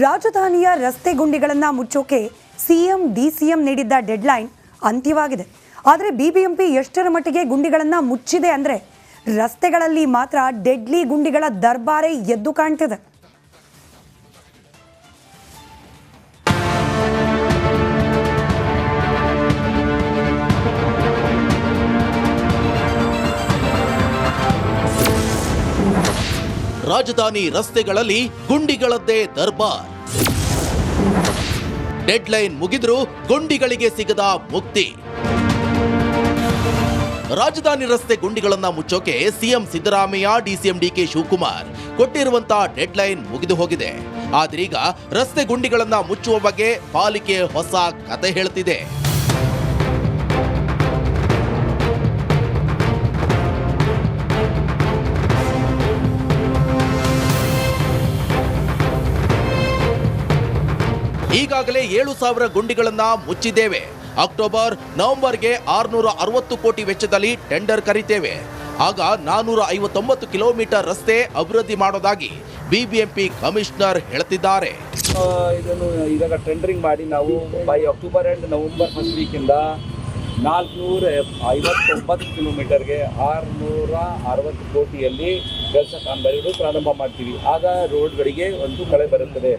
ರಾಜಧಾನಿಯ ರಸ್ತೆ ಗುಂಡಿಗಳನ್ನು ಮುಚ್ಚೋಕೆ ಸಿಎಂ ಡಿಸಿಎಂ ನೀಡಿದ್ದ ಡೆಡ್ಲೈನ್ ಅಂತ್ಯವಾಗಿದೆ. ಆದರೆ ಬಿಬಿಎಂಪಿ ಎಷ್ಟರ ಮಟ್ಟಿಗೆ ಗುಂಡಿಗಳನ್ನು ಮುಚ್ಚಿದೆ ಅಂದರೆ ರಸ್ತೆಗಳಲ್ಲಿ ಮಾತ್ರ ಡೆಡ್ಲಿ ಗುಂಡಿಗಳ ದರ್ಬಾರೇ ಎದ್ದು ಕಾಣ್ತಿದೆ. ರಾಜಧಾನಿ ರಸ್ತೆಗಳಲ್ಲಿ ಗುಂಡಿಗಳದ್ದೇ ದರ್ಬಾರ್. ಡೆಡ್ಲೈನ್ ಮುಗಿದ್ರೂ ಗುಂಡಿಗಳಿಗೆ ಸಿಗದ ಮುಕ್ತಿ. ರಾಜಧಾನಿ ರಸ್ತೆ ಗುಂಡಿಗಳನ್ನ ಮುಚ್ಚೋಕೆ CM Siddaramaiah, DCM DK Shivakumar ಕೊಟ್ಟಿರುವಂತ ಡೆಡ್ಲೈನ್ ಮುಗಿದು ಹೋಗಿದೆ. ಆದ್ರೀಗ ರಸ್ತೆ ಗುಂಡಿಗಳನ್ನ ಮುಚ್ಚುವ ಬಗ್ಗೆ ಪಾಲಿಕೆ ಹೊಸ ಕತೆ ಹೇಳ್ತಿದೆ. ಈಗಾಗಲೇ 7,000 ಗುಂಡಿಗಳನ್ನ ಮುಚ್ಚಿದ್ದೇವೆ. ಅಕ್ಟೋಬರ್, ನವೆಂಬರ್ಗೆ 660 ಕೋಟಿ ವೆಚ್ಚದಲ್ಲಿ ಟೆಂಡರ್ ಕರೀತೇವೆ. ಆಗ 459 ಕಿಲೋಮೀಟರ್ ರಸ್ತೆ ಅಭಿವೃದ್ಧಿ ಮಾಡೋದಾಗಿ ಬಿಬಿಎಂಪಿ ಕಮಿಷನರ್ ಹೇಳ್ತಿದ್ದಾರೆ. ಇದನ್ನು ಈಗ ಟೆಂಡರಿಂಗ್ ಮಾಡಿ ನಾವು by October and November first ವೀಕಿಂದ 459 ಕಿಲೋಮೀಟರ್ಗೆ 660 ಕೋಟಿಯಲ್ಲಿ ಕೆಲಸ ಕಾಮಗಾರಿಗಳು ಪ್ರಾರಂಭ ಮಾಡ್ತೀವಿ. ಆಗ ರೋಡ್ಗಳಿಗೆ ಒಂದು ಕಳೆ ಬರುತ್ತದೆ.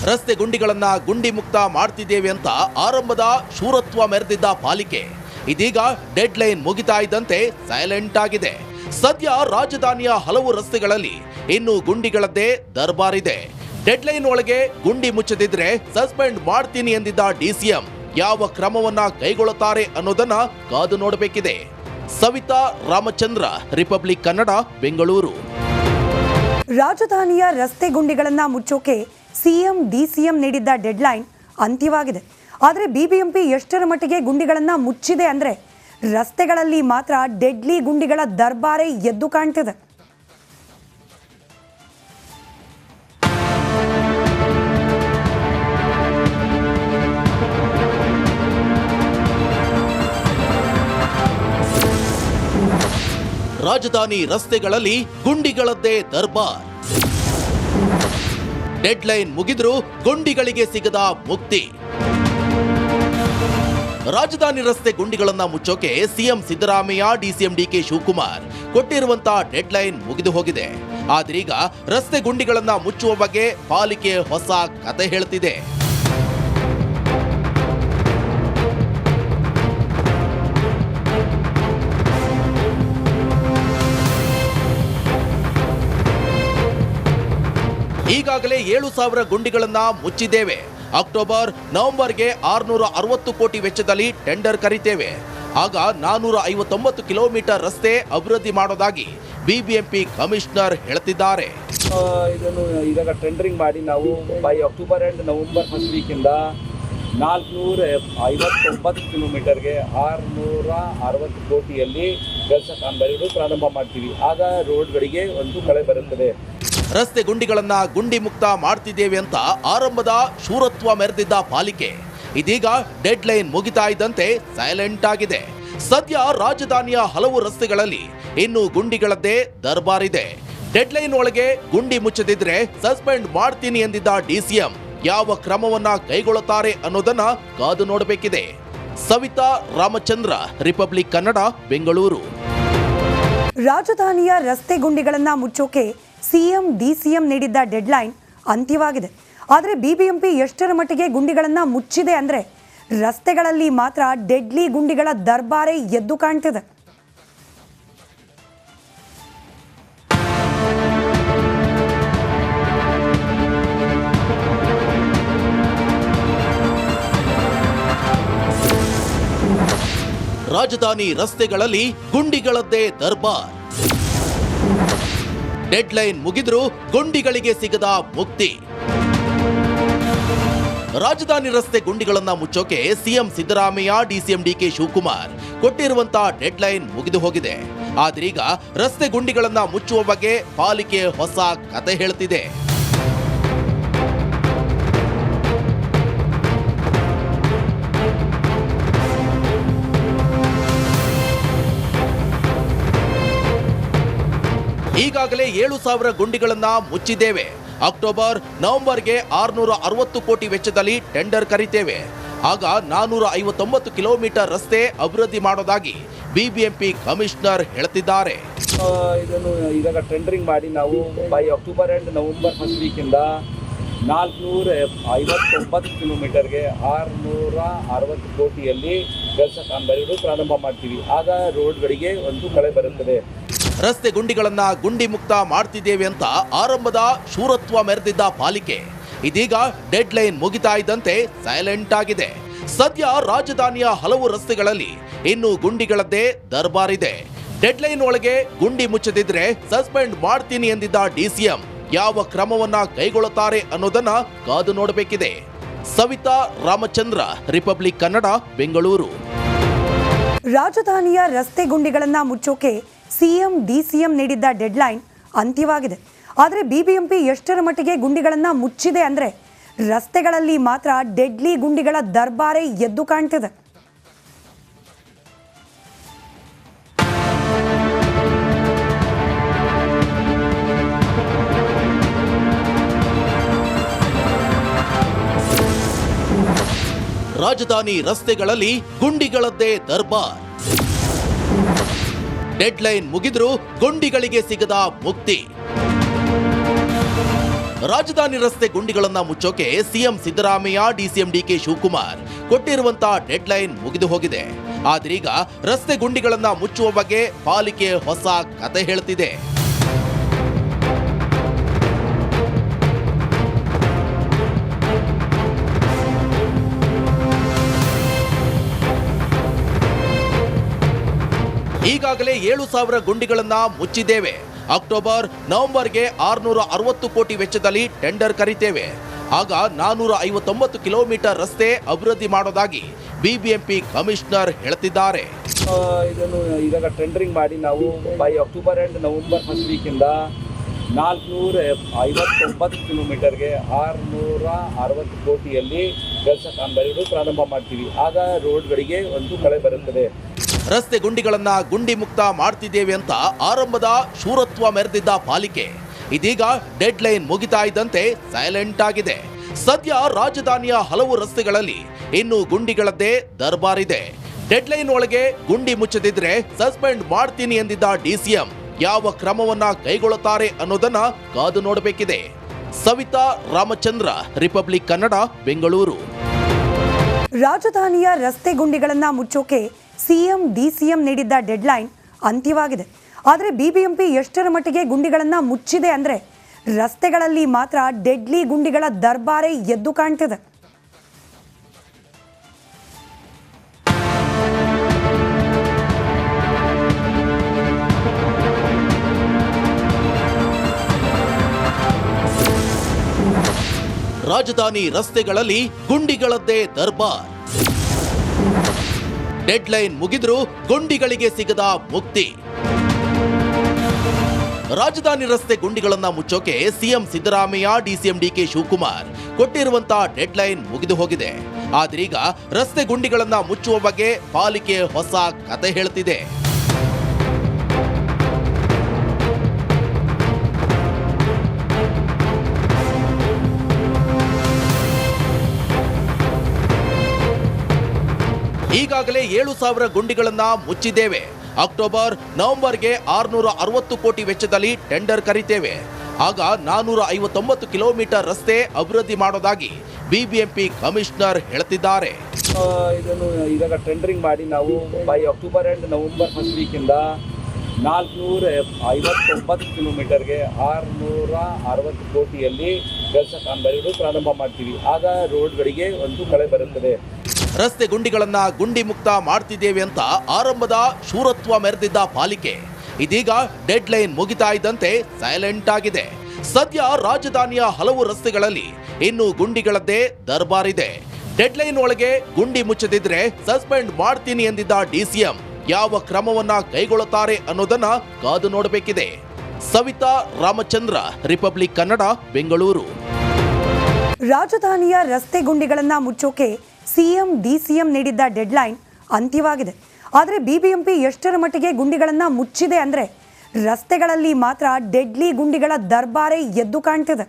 ರಸ್ತೆ ಗುಂಡಿಗಳನ್ನ ಗುಂಡಿ ಮುಕ್ತ ಮಾಡ್ತಿದ್ದೇವೆ ಅಂತ ಆರಂಭದ ಶೂರತ್ವ ಮೆರೆದಿದ್ದ ಪಾಲಿಕೆ ಇದೀಗ ಡೆಡ್ ಲೈನ್ ಮುಗಿತಾ ಇದ್ದಂತೆ ಸೈಲೆಂಟ್ ಆಗಿದೆ. ಸದ್ಯ ರಾಜಧಾನಿಯ ಹಲವು ರಸ್ತೆಗಳಲ್ಲಿ ಇನ್ನು ಗುಂಡಿಗಳದ್ದೇ ದರ್ಬಾರಿದೆ. ಡೆಡ್ ಲೈನ್ ಒಳಗೆ ಗುಂಡಿ ಮುಚ್ಚದಿದ್ರೆ ಸಸ್ಪೆಂಡ್ ಮಾಡ್ತೀನಿ ಎಂದಿದ್ದ ಡಿಸಿಎಂ ಯಾವ ಕ್ರಮವನ್ನ ಕೈಗೊಳ್ಳುತ್ತಾರೆ ಅನ್ನೋದನ್ನ ಕಾದು ನೋಡಬೇಕಿದೆ. ಸವಿತಾ ರಾಮಚಂದ್ರ, ರಿಪಬ್ಲಿಕ್ ಕನ್ನಡ, ಬೆಂಗಳೂರು. ರಾಜಧಾನಿಯ ರಸ್ತೆ ಗುಂಡಿಗಳನ್ನು ಮುಚ್ಚೋಕೆ ಸಿಎಂ ಡಿಸಿಎಂ ನೀಡಿದ್ದ ಡೆಡ್ಲೈನ್ ಅಂತ್ಯವಾಗಿದೆ. ಆದರೆ ಬಿಬಿಎಂಪಿ ಎಷ್ಟರ ಮಟ್ಟಿಗೆ ಗುಂಡಿಗಳನ್ನು ಮುಚ್ಚಿದೆ ಅಂದರೆ ರಸ್ತೆಗಳಲ್ಲಿ ಮಾತ್ರ ಡೆಡ್ಲಿ ಗುಂಡಿಗಳ ದರ್ಬಾರೇ ಎದ್ದು ಕಾಣ್ತಿದೆ. ರಾಜಧಾನಿ ರಸ್ತೆಗಳಲ್ಲಿ ಗುಂಡಿಗಳದ್ದೇ ದರ್ಬಾರ್. ಡೆಡ್ ಲೈನ್ ಮುಗಿದ್ರೂ ಗುಂಡಿಗಳಿಗೆ ಸಿಗದ ಮುಕ್ತಿ. ರಾಜಧಾನಿ ರಸ್ತೆ ಗುಂಡಿಗಳನ್ನ ಮುಚ್ಚೋಕೆ CM Siddaramaiah, DCM DK Shivakumar ಕೊಟ್ಟಿರುವಂತ ಡೆಡ್ ಲೈನ್ ಮುಗಿದು ಹೋಗಿದೆ. ಆದ್ರೀಗ ರಸ್ತೆ ಗುಂಡಿಗಳನ್ನ ಮುಚ್ಚುವ ಬಗ್ಗೆ ಪಾಲಿಕೆ ಹೊಸ ಕತೆ ಹೇಳ್ತಿದೆ. ಈಗಾಗಲೇ 7,000 ಗುಂಡಿಗಳನ್ನ ಮುಚ್ಚಿದ್ದೇವೆ. ಅಕ್ಟೋಬರ್, ನವೆಂಬರ್ಗೆ 660 ಕೋಟಿ ವೆಚ್ಚದಲ್ಲಿ ಟೆಂಡರ್ ಕರೀತೇವೆ. ಆಗ 459 ಕಿಲೋಮೀಟರ್ ರಸ್ತೆ ಅಭಿವೃದ್ಧಿ ಮಾಡೋದಾಗಿ ಬಿಬಿಎಂಪಿ ಕಮಿಷನರ್ ಹೇಳ್ತಿದ್ದಾರೆ. ಇದನ್ನು ಈಗ ಟೆಂಡರಿಂಗ್ ಮಾಡಿ ನಾವು by October and November first ವೀಕಿಂದ 459 ಕಿಲೋಮೀಟರ್ಗೆ 660 ಕೋಟಿಯಲ್ಲಿ ಕೆಲಸ ಕಾಮಗಾರಿಗಳು ಪ್ರಾರಂಭ ಮಾಡ್ತೀವಿ. ಆಗ ರೋಡ್ಗಳಿಗೆ ಒಂದು ಕಳೆ ಬರುತ್ತದೆ. ರಸ್ತೆ ಗುಂಡಿಗಳನ್ನ ಗುಂಡಿ ಮುಕ್ತ ಮಾಡ್ತಿದ್ದೇವೆ ಅಂತ ಆರಂಭದ ಶೂರತ್ವ ಮೆರೆದಿದ್ದ ಪಾಲಿಕೆ ಇದೀಗ ಡೆಡ್ ಲೈನ್ ಮುಗಿತಾ ಇದ್ದಂತೆ ಸೈಲೆಂಟ್ ಆಗಿದೆ. ಸದ್ಯ ರಾಜಧಾನಿಯ ಹಲವು ರಸ್ತೆಗಳಲ್ಲಿ ಇನ್ನು ಗುಂಡಿಗಳದ್ದೇ ದರ್ಬಾರಿದೆ. ಡೆಡ್ ಲೈನ್ ಒಳಗೆ ಗುಂಡಿ ಮುಚ್ಚದಿದ್ರೆ ಸಸ್ಪೆಂಡ್ ಮಾಡ್ತೀನಿ ಎಂದಿದ್ದ ಡಿಸಿಎಂ ಯಾವ ಕ್ರಮವನ್ನ ಕೈಗೊಳ್ಳುತ್ತಾರೆ ಅನ್ನೋದನ್ನ ಕಾದು ನೋಡಬೇಕಿದೆ. ಸವಿತಾ ರಾಮಚಂದ್ರ, ರಿಪಬ್ಲಿಕ್ ಕನ್ನಡ, ಬೆಂಗಳೂರು. ರಾಜಧಾನಿಯ ರಸ್ತೆ ಗುಂಡಿಗಳನ್ನು ಮುಚ್ಚೋಕೆ ಸಿಎಂ ಡಿಸಿಎಂ ನೀಡಿದ್ದ ಡೆಡ್ಲೈನ್ ಅಂತ್ಯವಾಗಿದೆ. ಆದರೆ ಬಿಬಿಎಂಪಿ ಎಷ್ಟರ ಮಟ್ಟಿಗೆ ಗುಂಡಿಗಳನ್ನು ಮುಚ್ಚಿದೆ ಅಂದರೆ ರಸ್ತೆಗಳಲ್ಲಿ ಮಾತ್ರ ಡೆಡ್ಲಿ ಗುಂಡಿಗಳ ದರ್ಬಾರೇ ಎದ್ದು ಕಾಣ್ತಿದೆ. ರಾಜಧಾನಿ ರಸ್ತೆಗಳಲ್ಲಿ ಗುಂಡಿಗಳದ್ದೇ ದರ್ಬಾರ್. ಡೆಡ್ ಲೈನ್ ಮುಗಿದ್ರೂ ಗುಂಡಿಗಳಿಗೆ ಸಿಗದ ಮುಕ್ತಿ. ರಾಜಧಾನಿ ರಸ್ತೆ ಗುಂಡಿಗಳನ್ನ ಮುಚ್ಚೋಕೆ CM Siddaramaiah, DCM DK Shivakumar ಕೊಟ್ಟಿರುವಂತ ಡೆಡ್ ಲೈನ್ ಮುಗಿದು ಹೋಗಿದೆ. ಆದ್ರೀಗ ರಸ್ತೆ ಗುಂಡಿಗಳನ್ನ ಮುಚ್ಚುವ ಬಗ್ಗೆ ಪಾಲಿಕೆ ಹೊಸ ಕತೆ ಹೇಳ್ತಿದೆ. ಈಗಾಗಲೇ 7,000 ಗುಂಡಿಗಳನ್ನ ಮುಚ್ಚಿದ್ದೇವೆ. ಅಕ್ಟೋಬರ್ ನವೆಂಬರ್ಗೆ 660 ಕೋಟಿ ವೆಚ್ಚದಲ್ಲಿ ಟೆಂಡರ್ ಕರೀತೇವೆ. ಆಗ 459 ಕಿಲೋಮೀಟರ್ ರಸ್ತೆ ಅಭಿವೃದ್ಧಿ ಮಾಡೋದಾಗಿ ಬಿಬಿಎಂಪಿ ಕಮಿಷನರ್ ಹೇಳ್ತಿದ್ದಾರೆ. ಇದನ್ನು ಈಗ ಟೆಂಡರಿಂಗ್ ಮಾಡಿ ನಾವು by October and November first ವೀಕಿಂದ 459 ಕಿಲೋಮೀಟರ್ಗೆ 660 ಕೋಟಿಯಲ್ಲಿ ಕೆಲಸ ಕಾಮಗಾರಿಗಳು ಪ್ರಾರಂಭ ಮಾಡ್ತೀವಿ. ಆಗ ರೋಡ್ಗಳಿಗೆ ಒಂದು ಕಳೆ ಬರುತ್ತದೆ. ರಸ್ತೆ ಗುಂಡಿಗಳನ್ನ ಗುಂಡಿ ಮುಕ್ತ ಮಾಡ್ತಿದ್ದೇವೆ ಅಂತ ಆರಂಭದ ಶೂರತ್ವ ಮೆರೆದಿದ್ದ ಪಾಲಿಕೆ ಇದೀಗ ಡೆಡ್ ಲೈನ್ ಮುಗಿತಾ ಇದ್ದಂತೆ ಸೈಲೆಂಟ್ ಆಗಿದೆ. ಸದ್ಯ ರಾಜಧಾನಿಯ ಹಲವು ರಸ್ತೆಗಳಲ್ಲಿ ಇನ್ನು ಗುಂಡಿಗಳದ್ದೇ ದರ್ಬಾರಿದೆ. ಡೆಡ್ ಲೈನ್ ಒಳಗೆ ಗುಂಡಿ ಮುಚ್ಚದಿದ್ರೆ ಸಸ್ಪೆಂಡ್ ಮಾಡ್ತೀನಿ ಎಂದಿದ್ದ ಡಿಸಿಎಂ ಯಾವ ಕ್ರಮವನ್ನ ಕೈಗೊಳ್ಳುತ್ತಾರೆ ಅನ್ನೋದನ್ನ ಕಾದು ನೋಡಬೇಕಿದೆ. ಸವಿತಾ ರಾಮಚಂದ್ರ, ರಿಪಬ್ಲಿಕ್ ಕನ್ನಡ, ಬೆಂಗಳೂರು. ರಾಜಧಾನಿಯ ರಸ್ತೆ ಗುಂಡಿಗಳನ್ನ ಮುಚ್ಚೋಕೆ ಸಿಎಂ ಡಿಸಿಎಂ ನೀಡಿದ್ದ ಡೆಡ್ಲೈನ್ ಅಂತ್ಯವಾಗಿದೆ. ಆದರೆ ಬಿಬಿಎಂಪಿ ಎಷ್ಟರ ಮಟ್ಟಿಗೆ ಗುಂಡಿಗಳನ್ನ ಮುಚ್ಚಿದೆ ಅಂದ್ರೆ ರಸ್ತೆಗಳಲ್ಲಿ ಮಾತ್ರ ಡೆಡ್ಲಿ ಗುಂಡಿಗಳ ದರ್ಬಾರೇ ಎದ್ದು ಕಾಣ್ತಿದೆ. ರಾಜಧಾನಿ ರಸ್ತೆಗಳಲ್ಲಿ ಗುಂಡಿಗಳದ್ದೇ ದರ್ಬಾರ್. ಡೆಡ್ ಲೈನ್ ಮುಗಿದ್ರೂ ಗುಂಡಿಗಳಿಗೆ ಸಿಗದ ಮುಕ್ತಿ. ರಾಜಧಾನಿ ರಸ್ತೆ ಗುಂಡಿಗಳನ್ನ ಮುಚ್ಚೋಕೆ CM Siddaramaiah, DCM DK Shivakumar ಕೊಟ್ಟಿರುವಂತಹ ಡೆಡ್ ಲೈನ್ ಮುಗಿದು ಹೋಗಿದೆ. ಆದ್ರೀಗ ರಸ್ತೆ ಗುಂಡಿಗಳನ್ನ ಮುಚ್ಚುವ ಬಗ್ಗೆ ಪಾಲಿಕೆ ಹೊಸ ಕತೆ ಹೇಳ್ತಿದೆ. ಈಗಾಗಲೇ 7,000 ಗುಂಡಿಗಳನ್ನ ಮುಚ್ಚಿದ್ದೇವೆ. ಅಕ್ಟೋಬರ್ ನವೆಂಬರ್ಗೆ 660 ಕೋಟಿ ವೆಚ್ಚದಲ್ಲಿ ಟೆಂಡರ್ ಕರೀತೇವೆ. ಆಗ 459 ಕಿಲೋಮೀಟರ್ ರಸ್ತೆ ಅಭಿವೃದ್ಧಿ ಮಾಡೋದಾಗಿ ಬಿಬಿಎಂಪಿ ಕಮಿಷನರ್ ಹೇಳ್ತಿದ್ದಾರೆ. ಇದನ್ನು ಈಗ ಟೆಂಡರಿಂಗ್ ಮಾಡಿ ನಾವು by October and November first ವೀಕಿಂದ 459 ಕಿಲೋಮೀಟರ್ಗೆ 660 ಕೋಟಿಯಲ್ಲಿ ಕೆಲಸ ಕಾಮಗಾರಿಗಳು ಪ್ರಾರಂಭ ಮಾಡ್ತೀವಿ. ಆಗ ರೋಡ್ಗಳಿಗೆ ಒಂದು ಕಳೆ ಬರುತ್ತದೆ. ರಸ್ತೆ ಗುಂಡಿಗಳನ್ನ ಗುಂಡಿ ಮುಕ್ತ ಮಾಡ್ತಿದ್ದೇವೆ ಅಂತ ಆರಂಭದ ಶೂರತ್ವ ಮೆರೆದಿದ್ದ ಪಾಲಿಕೆ ಇದೀಗ ಡೆಡ್ ಲೈನ್ ಮುಗಿತಾ ಇದ್ದಂತೆ ಸೈಲೆಂಟ್ ಆಗಿದೆ. ಸದ್ಯ ರಾಜಧಾನಿಯ ಹಲವು ರಸ್ತೆಗಳಲ್ಲಿ ಇನ್ನು ಗುಂಡಿಗಳದ್ದೇ ದರ್ಬಾರಿದೆ. ಡೆಡ್ ಲೈನ್ ಒಳಗೆ ಗುಂಡಿ ಮುಚ್ಚದಿದ್ರೆ ಸಸ್ಪೆಂಡ್ ಮಾಡ್ತೀನಿ ಎಂದಿದ್ದ ಡಿಸಿಎಂ ಯಾವ ಕ್ರಮವನ್ನ ಕೈಗೊಳ್ಳುತ್ತಾರೆ ಅನ್ನೋದನ್ನ ಕಾದು ನೋಡಬೇಕಿದೆ. ಸವಿತಾ ರಾಮಚಂದ್ರ, ರಿಪಬ್ಲಿಕ್ ಕನ್ನಡ, ಬೆಂಗಳೂರು. ರಾಜಧಾನಿಯ ರಸ್ತೆ ಗುಂಡಿಗಳನ್ನ ಮುಚ್ಚೋಕೆ ಸಿಎಂ ಡಿಸಿಎಂ ನೀಡಿದ್ದ ಡೆಡ್ಲೈನ್ ಅಂತ್ಯವಾಗಿದೆ. ಆದರೆ ಬಿಬಿಎಂಪಿ ಎಷ್ಟರ ಮಟ್ಟಿಗೆ ಗುಂಡಿಗಳನ್ನ ಮುಚ್ಚಿದೆ ಅಂದ್ರೆ ರಸ್ತೆಗಳಲ್ಲಿ ಮಾತ್ರ ಡೆಡ್ಲಿ ಗುಂಡಿಗಳ ದರ್ಬಾರೇ ಎದ್ದು ಕಾಣ್ತಿದೆ. ರಾಜಧಾನಿ ರಸ್ತೆಗಳಲ್ಲಿ ಗುಂಡಿಗಳದ್ದೇ ದರ್ಬಾರ್. ಡೆಡ್ ಲೈನ್ ಮುಗಿದ್ರೂ ಗುಂಡಿಗಳಿಗೆ ಸಿಗದ ಮುಕ್ತಿ. ರಾಜಧಾನಿ ರಸ್ತೆ ಗುಂಡಿಗಳನ್ನ ಮುಚ್ಚೋಕೆ CM Siddaramaiah, DCM DK Shivakumar ಕೊಟ್ಟಿರುವಂತಹ ಡೆಡ್ ಲೈನ್ ಮುಗಿದು ಹೋಗಿದೆ. ಆದ್ರೀಗ ರಸ್ತೆ ಗುಂಡಿಗಳನ್ನ ಮುಚ್ಚುವ ಬಗ್ಗೆ ಪಾಲಿಕೆ ಹೊಸ ಕತೆ ಹೇಳ್ತಿದೆ. ಈಗಾಗಲೇ 7,000 ಗುಂಡಿಗಳನ್ನ ಮುಚ್ಚಿದ್ದೇವೆ. ಅಕ್ಟೋಬರ್ ನವೆಂಬರ್ಗೆ 660 ಕೋಟಿ ವೆಚ್ಚದಲ್ಲಿ ಟೆಂಡರ್ ಕರೀತೇವೆ. ಆಗ 459 ಕಿಲೋಮೀಟರ್ ರಸ್ತೆ ಅಭಿವೃದ್ಧಿ ಮಾಡೋದಾಗಿ ಬಿಬಿಎಂಪಿ ಕಮಿಷನರ್ ಹೇಳ್ತಿದ್ದಾರೆ. ಇದನ್ನು ಈಗ ಟೆಂಡರಿಂಗ್ ಮಾಡಿ ನಾವು by October and November first ವೀಕಿಂದ 459 ಕಿಲೋಮೀಟರ್ಗೆ 660 ಕೋಟಿಯಲ್ಲಿ ಕೆಲಸ ಕಾಮಗಾರಿಗಳು ಪ್ರಾರಂಭ ಮಾಡ್ತೀವಿ. ಆಗ ರೋಡ್ಗಳಿಗೆ ಒಂದು ಕಳೆ ಬರುತ್ತದೆ. ರಸ್ತೆ ಗುಂಡಿಗಳನ್ನ ಗುಂಡಿ ಮುಕ್ತ ಮಾಡ್ತಿದ್ದೇವೆ ಅಂತ ಆರಂಭದ ಶೂರತ್ವ ಮೆರೆದಿದ್ದ ಪಾಲಿಕೆ ಇದೀಗ ಡೆಡ್ ಲೈನ್ ಮುಗಿತಾ ಇದ್ದಂತೆ ಸೈಲೆಂಟ್ ಆಗಿದೆ. ಸದ್ಯ ರಾಜಧಾನಿಯ ಹಲವು ರಸ್ತೆಗಳಲ್ಲಿ ಇನ್ನು ಗುಂಡಿಗಳದ್ದೇ ದರ್ಬಾರಿದೆ. ಡೆಡ್ ಲೈನ್ ಒಳಗೆ ಗುಂಡಿ ಮುಚ್ಚದಿದ್ರೆ ಸಸ್ಪೆಂಡ್ ಮಾಡ್ತೀನಿ ಎಂದಿದ್ದ ಡಿಸಿಎಂ ಯಾವ ಕ್ರಮವನ್ನ ಕೈಗೊಳ್ಳುತ್ತಾರೆ ಅನ್ನೋದನ್ನ ಕಾದು ನೋಡಬೇಕಿದೆ. ಸವಿತಾ ರಾಮಚಂದ್ರ, ರಿಪಬ್ಲಿಕ್ ಕನ್ನಡ, ಬೆಂಗಳೂರು. ರಾಜಧಾನಿಯ ರಸ್ತೆ ಗುಂಡಿಗಳನ್ನ ಮುಚ್ಚೋಕೆ ಸಿಎಂ ಡಿಸಿಎಂ ನೀಡಿದ್ದ ಡೆಡ್ಲೈನ್ ಅಂತ್ಯವಾಗಿದೆ. ಆದರೆ ಬಿಬಿಎಂಪಿ ಎಷ್ಟರ ಮಟ್ಟಿಗೆ ಗುಂಡಿಗಳನ್ನ ಮುಚ್ಚಿದೆ ಅಂದ್ರೆ ರಸ್ತೆಗಳಲ್ಲಿ ಮಾತ್ರ ಡೆಡ್ಲಿ ಗುಂಡಿಗಳ ದರ್ಬಾರೇ ಎದ್ದು ಕಾಣ್ತಿದೆ.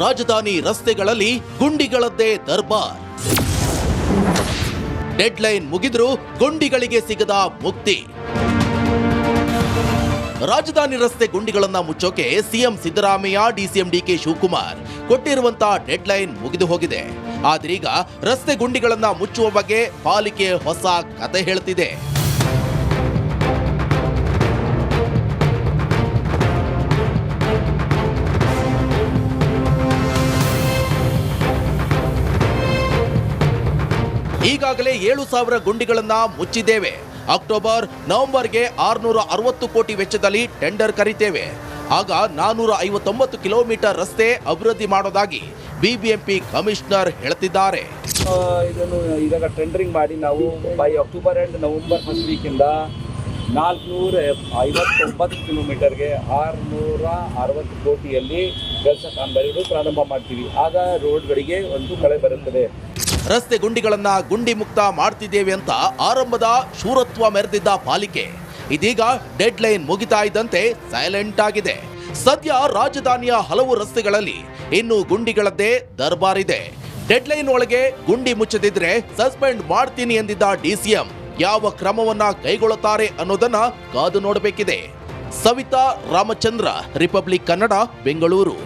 ರಾಜಧಾನಿ ರಸ್ತೆಗಳಲ್ಲಿ ಗುಂಡಿಗಳದ್ದೇ ದರ್ಬಾರ್. ಡೆಡ್ಲೈನ್ ಮುಗಿದ್ರೂ ಗುಂಡಿಗಳಿಗೆ ಸಿಗದ ಮುಕ್ತಿ. ರಾಜಧಾನಿ ರಸ್ತೆ ಗುಂಡಿಗಳನ್ನ ಮುಚ್ಚೋಕೆ CM Siddaramaiah, DCM DK Shivakumar ಕೊಟ್ಟಿರುವಂತ ಡೆಡ್ಲೈನ್ ಮುಗಿದು ಹೋಗಿದೆ. ಆದ್ರೀಗ ರಸ್ತೆ ಗುಂಡಿಗಳನ್ನ ಮುಚ್ಚುವ ಬಗ್ಗೆ ಪಾಲಿಕೆ ಹೊಸ ಕತೆ ಹೇಳ್ತಿದೆ. ಈಗಾಗಲೇ 7,000 ಗುಂಡಿಗಳನ್ನ ಮುಚ್ಚಿದ್ದೇವೆ. ಅಕ್ಟೋಬರ್, ನವೆಂಬರ್ಗೆ 660 ಕೋಟಿ ವೆಚ್ಚದಲ್ಲಿ ಟೆಂಡರ್ ಕರೀತೇವೆ. ಆಗ 459 ಕಿಲೋಮೀಟರ್ ರಸ್ತೆ ಅಭಿವೃದ್ಧಿ ಮಾಡೋದಾಗಿ ಬಿಬಿಎಂಪಿ ಕಮಿಷನರ್ ಹೇಳ್ತಿದ್ದಾರೆ. ಇದನ್ನು ಈಗ ಟೆಂಡರಿಂಗ್ ಮಾಡಿ ನಾವು by October and November first ವೀಕಿಂದ 459 ಕಿಲೋಮೀಟರ್ಗೆ 660 ಕೋಟಿಯಲ್ಲಿ ಕೆಲಸ ಕಾಮಗಾರಿಗಳು ಪ್ರಾರಂಭ ಮಾಡ್ತೀವಿ. ಆಗ ರೋಡ್ಗಳಿಗೆ ಒಂದು ಕಳೆ ಬರುತ್ತದೆ. ರಸ್ತೆ ಗುಂಡಿಗಳನ್ನ ಗುಂಡಿ ಮುಕ್ತ ಮಾಡ್ತಿದ್ದೇವೆ ಅಂತ ಆರಂಭದ ಶೂರತ್ವ ಮೆರೆದಿದ್ದ ಪಾಲಿಕೆ ಇದೀಗ ಡೆಡ್ ಲೈನ್ ಮುಗಿತಾ ಇದ್ದಂತೆ ಸೈಲೆಂಟ್ ಆಗಿದೆ. ಸದ್ಯ ರಾಜಧಾನಿಯ ಹಲವು ರಸ್ತೆಗಳಲ್ಲಿ ಇನ್ನು ಗುಂಡಿಗಳದ್ದೇ ದರ್ಬಾರಿದೆ. ಡೆಡ್ ಲೈನ್ ಒಳಗೆ ಗುಂಡಿ ಮುಚ್ಚದಿದ್ರೆ ಸಸ್ಪೆಂಡ್ ಮಾಡ್ತೀನಿ ಎಂದಿದ್ದ ಡಿಸಿಎಂ ಯಾವ ಕ್ರಮವನ್ನ ಕೈಗೊಳ್ಳುತ್ತಾರೆ ಅನ್ನೋದನ್ನ ಕಾದು ನೋಡಬೇಕಿದೆ. ಸವಿತಾ ರಾಮಚಂದ್ರ, ರಿಪಬ್ಲಿಕ್ ಕನ್ನಡ, ಬೆಂಗಳೂರು.